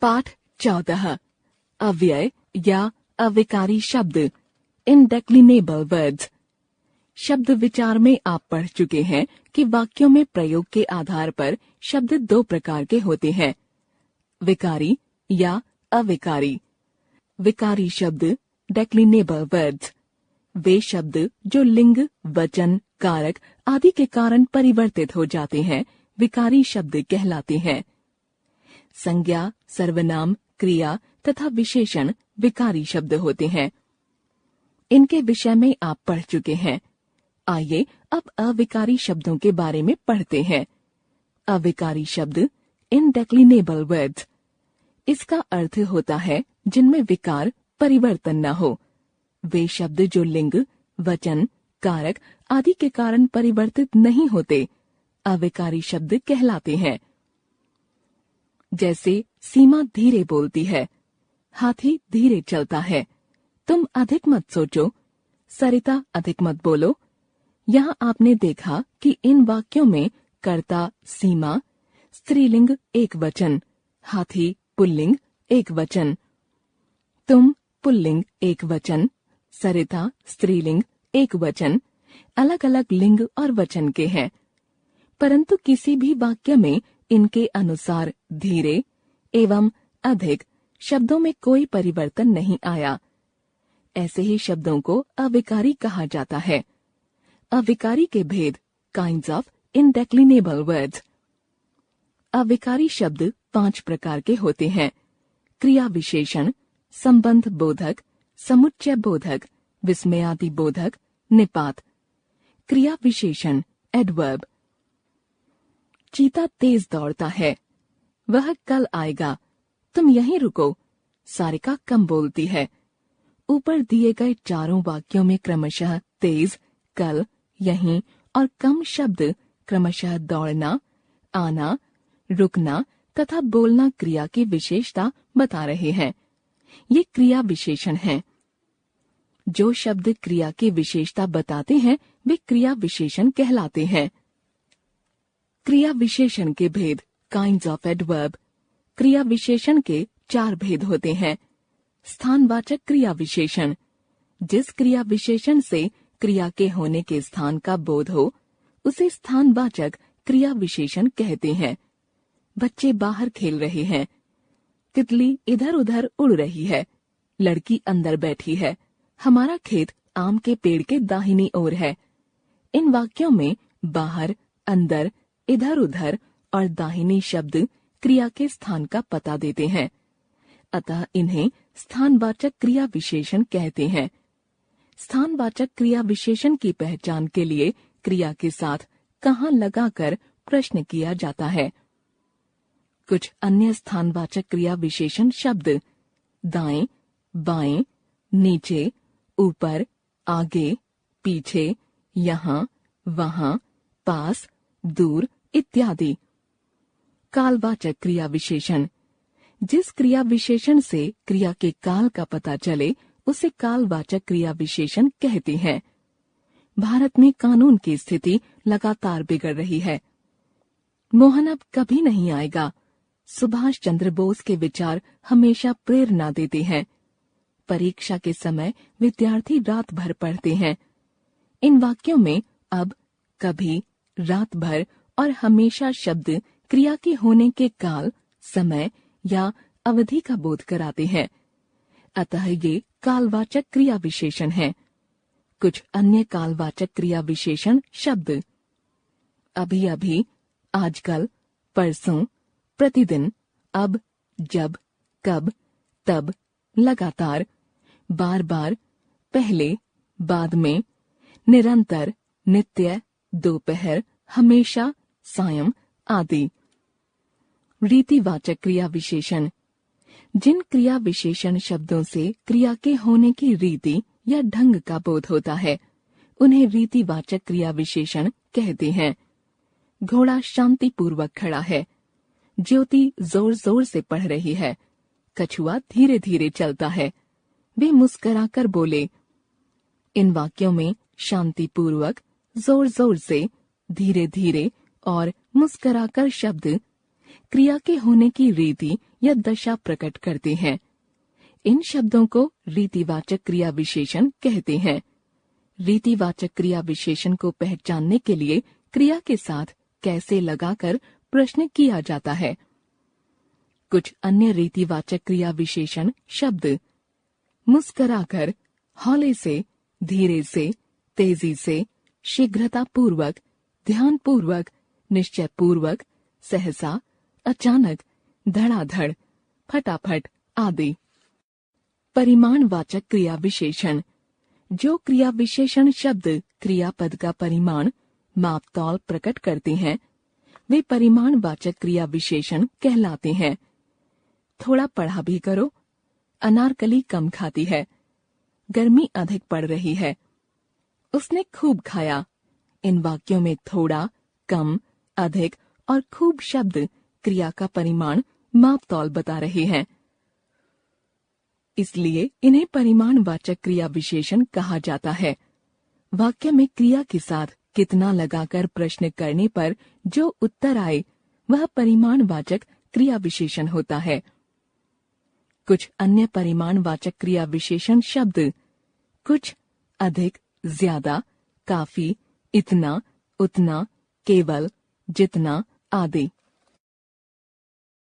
पाठ 14 अव्यय या अविकारी शब्द इंडेक्लिनेबल वर्ड्स। शब्द विचार में आप पढ़ चुके हैं कि वाक्यों में प्रयोग के आधार पर शब्द दो प्रकार के होते हैं, विकारी या अविकारी। विकारी शब्द डेक्लिनेबल वर्ड्स वे शब्द जो लिंग, वचन, कारक आदि के कारण परिवर्तित हो जाते हैं, विकारी शब्द कहलाते हैं। संज्ञा, सर्वनाम, क्रिया तथा विशेषण विकारी शब्द होते हैं। इनके विषय में आप पढ़ चुके हैं। आइए अब अविकारी शब्दों के बारे में पढ़ते हैं। अविकारी शब्द इनडेक्लिनेबल वर्ड्स। इसका अर्थ होता है जिनमें विकार, परिवर्तन न हो। वे शब्द जो लिंग, वचन, कारक आदि के कारण परिवर्तित नहीं होते, अविकारी शब्द कहलाते हैं। जैसे सीमा धीरे बोलती है, हाथी धीरे चलता है, तुम अधिक मत सोचो, सरिता अधिक मत बोलो। यहाँ आपने देखा कि इन वाक्यों में कर्ता सीमा, स्त्रीलिंग एक वचन, हाथी पुल्लिंग एक वचन, तुम पुल्लिंग एक वचन, सरिता स्त्रीलिंग एक वचन अलग अलग लिंग और वचन के हैं, परंतु किसी भी वाक्य में इनके अनुसार धीरे एवं अधिक शब्दों में कोई परिवर्तन नहीं आया। ऐसे ही शब्दों को अविकारी कहा जाता है। अविकारी के भेद काइंड्स ऑफ इनडेक्लिनेबल वर्ड्स। अविकारी शब्द 5 प्रकार के होते हैं, क्रिया विशेषण, संबंध बोधक, समुच्चय बोधक, विस्मयादि बोधक, निपात। क्रिया विशेषण एडवर्ब। चीता तेज दौड़ता है, वह कल आएगा, तुम यहीं रुको, सारिका कम बोलती है। ऊपर दिए गए चारों वाक्यों में क्रमशः तेज, कल, यहीं और कम शब्द क्रमशः दौड़ना, आना, रुकना तथा बोलना क्रिया की विशेषता बता रहे हैं। ये क्रिया विशेषण हैं। जो शब्द क्रिया की विशेषता बताते हैं वे क्रिया विशेषण कहलाते हैं। क्रिया विशेषण के भेद काइंड्स ऑफ एडवर्ब। क्रिया विशेषण के 4 भेद होते हैं। स्थानवाचक क्रिया विशेषण, जिस क्रिया विशेषण से क्रिया के होने के स्थान का बोध हो उसे स्थानवाचक क्रिया विशेषण कहते हैं। बच्चे बाहर खेल रहे हैं, तितली इधर उधर उड़ रही है, लड़की अंदर बैठी है, हमारा खेत आम के पेड़ के दाहिनी ओर है। इन वाक्यों में बाहर, अंदर, इधर उधर और दाहिनी शब्द क्रिया के स्थान का पता देते हैं, अतः इन्हें स्थानवाचक क्रिया विशेषण कहते हैं। स्थानवाचक क्रिया विशेषण की पहचान के लिए क्रिया के साथ कहाँ लगाकर प्रश्न किया जाता है। कुछ अन्य स्थानवाचक क्रिया विशेषण शब्द दाएं, बाएं, नीचे, ऊपर, आगे, पीछे, यहाँ, वहाँ, पास, दूर इत्यादि। कालवाचक क्रिया विशेषण, जिस क्रिया विशेषण से क्रिया के काल का पता चले उसे कालवाचक क्रिया विशेषण कहते हैं। भारत में कानून की स्थिति लगातार बिगड़ रही है। मोहन अब कभी नहीं आएगा। सुभाष चंद्र बोस के विचार हमेशा प्रेरणा देते हैं। परीक्षा के समय विद्यार्थी रात भर पढ़ते हैं। इन वाक्यों में अब, कभी, रात भर और हमेशा शब्द क्रिया के होने के काल, समय या अवधि का बोध कराते हैं, अतः ये कालवाचक क्रिया विशेषण हैं। कुछ अन्य कालवाचक क्रिया विशेषण शब्द अभी अभी, आजकल, परसों, प्रतिदिन, अब, जब, कब, तब, लगातार, बार बार, पहले, बाद में, निरंतर, नित्य, दोपहर, हमेशा, सायं आदि। रीतिवाचक क्रिया विशेषण, जिन क्रिया विशेषण शब्दों से क्रिया के होने की रीति या ढंग का बोध होता है उन्हें रीतिवाचक क्रिया विशेषण कहते हैं। घोड़ा शांतिपूर्वक खड़ा है, ज्योति जोर जोर से पढ़ रही है, कछुआ धीरे धीरे चलता है, वे मुस्कुराकर बोले। इन वाक्यों में शांतिपूर्वक, जोर जोर से, धीरे धीरे और मुस्कुराकर शब्द क्रिया के होने की रीति या दशा प्रकट करते हैं। इन शब्दों को रीतिवाचक क्रिया विशेषण कहते हैं। रीतिवाचक क्रिया विशेषण को पहचानने के लिए क्रिया के साथ कैसे लगाकर प्रश्न किया जाता है। कुछ अन्य रीतिवाचक क्रिया विशेषण शब्द मुस्कुराकर, हौले से, धीरे से, तेजी से, शीघ्रता पूर्वक, ध्यान पूर्वक, निश्चय पूर्वक, सहसा, अचानक, धड़ाधड़, फटाफट आदि। परिमाणवाचक क्रिया विशेषण। जो क्रिया विशेषण शब्द क्रियापद का परिमाण, मापतौल प्रकट करते हैं, वे परिमाणवाचक क्रिया विशेषण कहलाते हैं। थोड़ा पढ़ा भी करो। अनारकली कम खाती है। गर्मी अधिक पड़ रही है। उसने खूब खाया। इन वाक्यों में थोड़ा, कम, अधिक और खूब शब्द क्रिया का परिमाण, मापतौल बता रहे हैं। इसलिए इन्हें परिमाणवाचक क्रिया विशेषण कहा जाता है। वाक्य में क्रिया के साथ कितना लगाकर प्रश्न करने पर जो उत्तर आए वह परिमाणवाचक क्रिया विशेषण होता है। कुछ अन्य परिमाणवाचक क्रिया विशेषण शब्द कुछ, अधिक, ज्यादा, काफी, इतना, उतना, केवल, जितना आदि।